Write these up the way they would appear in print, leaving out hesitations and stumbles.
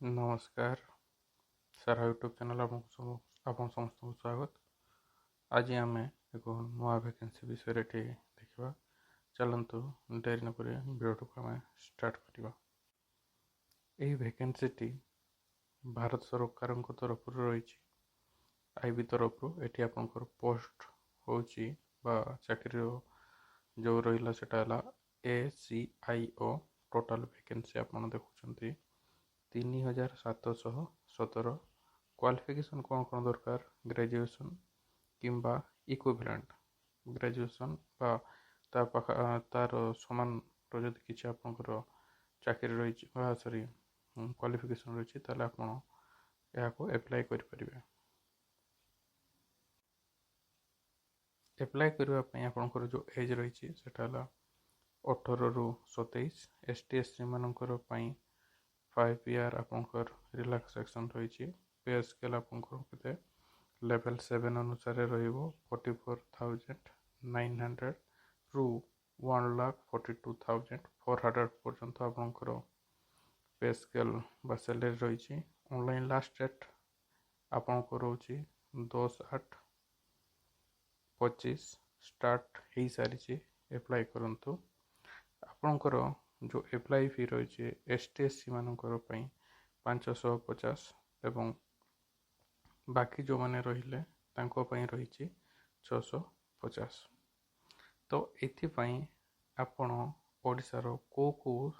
नमस्कार सारा YouTube channel आपन समस्त स्वागत। आज आम एक नुआ वैकेंसी विषय देखा। चलतु डेरी नक भिडियो को आम स्टार्ट करवा। यही वैकेंसी भारत सरकार तरफ रही आईबी तरफ ये आपंकर पोस्ट हो चाकरी जो रहा सेटा ACIO टोटाल वैकेंसी आप देखुं 3717। क्वालिफिकेशन कौन कौन दरकार ग्रेजुएशन किंबा इक्विवेलेंट ग्रेजुएशन तार समान जदि किसी आपंकर चाकरी रही सॉरी क्वालिफिकेशन रही आपको एप्लाई करें। एप्लाई करने आपंकर जो एज रही 18 रु 27। ST SC मानकर 5 ईयर आपंकर रिलैक्सेशन रही। पे स्केल आपंकर लेवल 7 अनुसार रहिबो 44,900 रु 1,42,400 पर्यंत आपंकर पे स्केल बा सैलरी रही। ऑनलाइन लास्ट डेट आपंकर रोची 10/8/25 स्टार्ट हो सारी। एप्लाई करंतु आपंकर जो एप्लाई फी रही ST SC मानकर 550 एवं बाकी जो मैंने रहिले रही 650। तो ये आपण ओडिशार को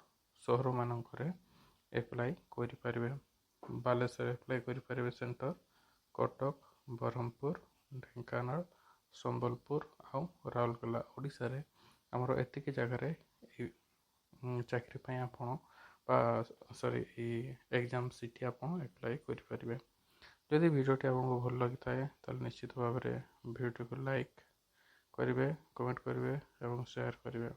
सहर मानक एप्लाई करें। बालेश्वर एप्लाई करें सेंटर कटक ब्रह्मपुर ढेंकानाल संबलपुर आउ राउरकेला ओडिशा रे आमर एतिक जगार चाकरी आपण सॉरी एग्जाम सीटी आप एप्लाई करें। जदि भिडियोटी आपको भल लगी था निश्चित भाव में भिडियो को लाइक करेंगे, कमेंट करेंगे और शेयर करेंगे।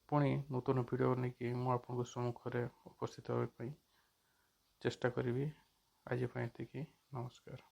पुणी नूतन भिडियो नहीं मुझे सम्मुखें उपस्थित होगापी चेष्टा करी। आज नमस्कार।